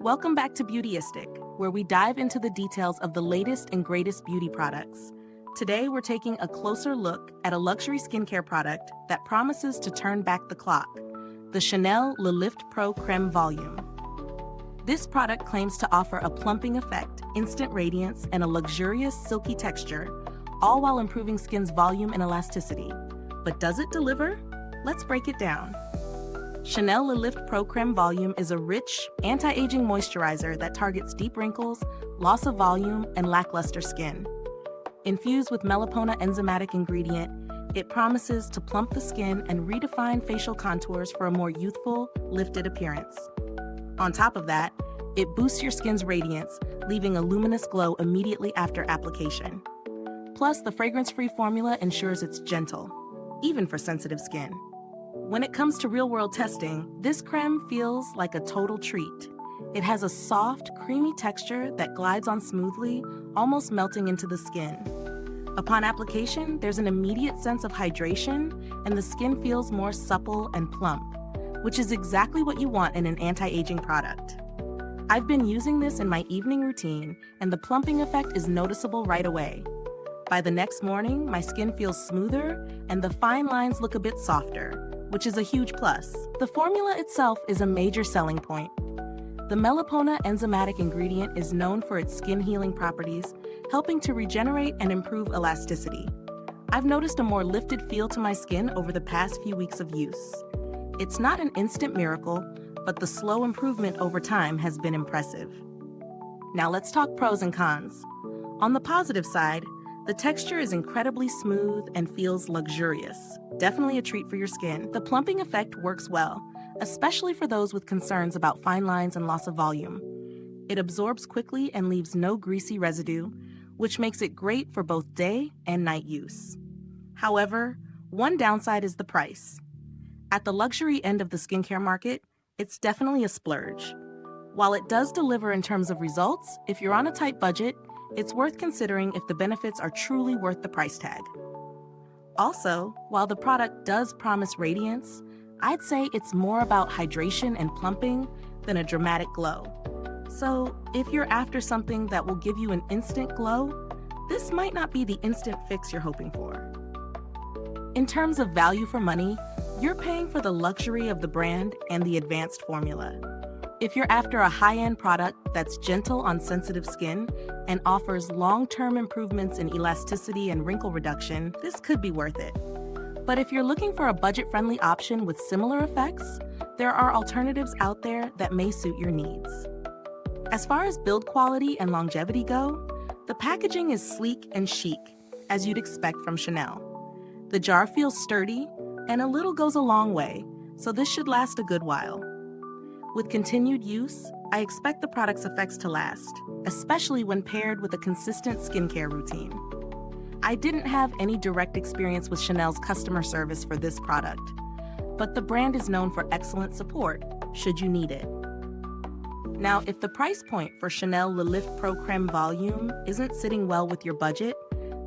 Welcome back to Beautyistic, where we dive into the details of the latest and greatest beauty products. Today, we're taking a closer look at a luxury skincare product that promises to turn back the clock, the Chanel Le Lift Pro Crème Volume. This product claims to offer a plumping effect, instant radiance, and a luxurious, silky texture, all while improving skin's volume and elasticity. But does it deliver? Let's break it down. Chanel Le Lift Pro Crème Volume is a rich, anti-aging moisturizer that targets deep wrinkles, loss of volume, and lackluster skin. Infused with melapona enzymatic ingredient, it promises to plump the skin and redefine facial contours for a more youthful, lifted appearance. On top of that, it boosts your skin's radiance, leaving a luminous glow immediately after application. Plus, the fragrance-free formula ensures it's gentle, even for sensitive skin. When it comes to real-world testing, this crème feels like a total treat. It has a soft, creamy texture that glides on smoothly, almost melting into the skin. Upon application, there's an immediate sense of hydration, and the skin feels more supple and plump, which is exactly what you want in an anti-aging product. I've been using this in my evening routine, and the plumping effect is noticeable right away. By the next morning, my skin feels smoother, and the fine lines look a bit softer, which is a huge plus. The formula itself is a major selling point. The melapona enzymatic ingredient is known for its skin-healing properties, helping to regenerate and improve elasticity. I've noticed a more lifted feel to my skin over the past few weeks of use. It's not an instant miracle, but the slow improvement over time has been impressive. Now let's talk pros and cons. On the positive side, the texture is incredibly smooth and feels luxurious. Definitely a treat for your skin. The plumping effect works well, especially for those with concerns about fine lines and loss of volume. It absorbs quickly and leaves no greasy residue, which makes it great for both day and night use. However, one downside is the price. At the luxury end of the skincare market, it's definitely a splurge. While it does deliver in terms of results, if you're on a tight budget, it's worth considering if the benefits are truly worth the price tag. Also, while the product does promise radiance, I'd say it's more about hydration and plumping than a dramatic glow. So, if you're after something that will give you an instant glow, this might not be the instant fix you're hoping for. In terms of value for money, you're paying for the luxury of the brand and the advanced formula. If you're after a high-end product that's gentle on sensitive skin and offers long-term improvements in elasticity and wrinkle reduction, this could be worth it. But if you're looking for a budget-friendly option with similar effects, there are alternatives out there that may suit your needs. As far as build quality and longevity go, the packaging is sleek and chic, as you'd expect from Chanel. The jar feels sturdy, and a little goes a long way, so this should last a good while. With continued use, I expect the product's effects to last, especially when paired with a consistent skincare routine. I didn't have any direct experience with Chanel's customer service for this product, but the brand is known for excellent support, should you need it. Now, if the price point for Chanel Le Lift Pro Crème Volume isn't sitting well with your budget,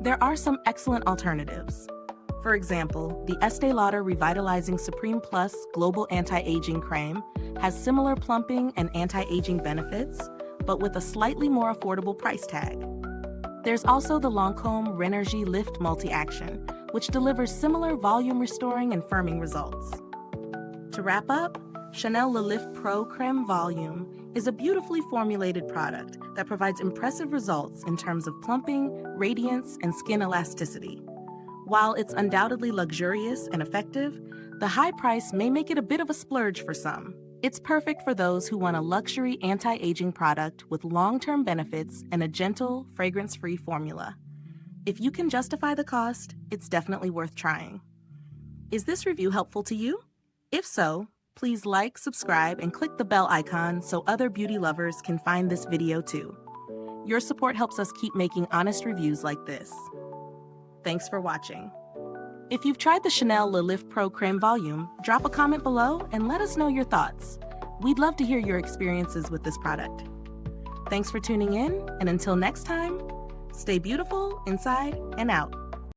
there are some excellent alternatives. For example, the Estee Lauder Revitalizing Supreme Plus Global Anti-Aging Crème has similar plumping and anti-aging benefits, but with a slightly more affordable price tag. There's also the Lancôme Rénergie Lift Multi-Action, which delivers similar volume-restoring and firming results. To wrap up, Chanel Le Lift Pro Crème Volume is a beautifully formulated product that provides impressive results in terms of plumping, radiance, and skin elasticity. While it's undoubtedly luxurious and effective, the high price may make it a bit of a splurge for some. It's perfect for those who want a luxury anti-aging product with long-term benefits and a gentle, fragrance-free formula. If you can justify the cost, it's definitely worth trying. Is this review helpful to you? If so, please like, subscribe, and click the bell icon so other beauty lovers can find this video too. Your support helps us keep making honest reviews like this. Thanks for watching. If you've tried the Chanel Le Lift Pro Crème Volume, drop a comment below and let us know your thoughts. We'd love to hear your experiences with this product. Thanks for tuning in, and until next time, stay beautiful inside and out.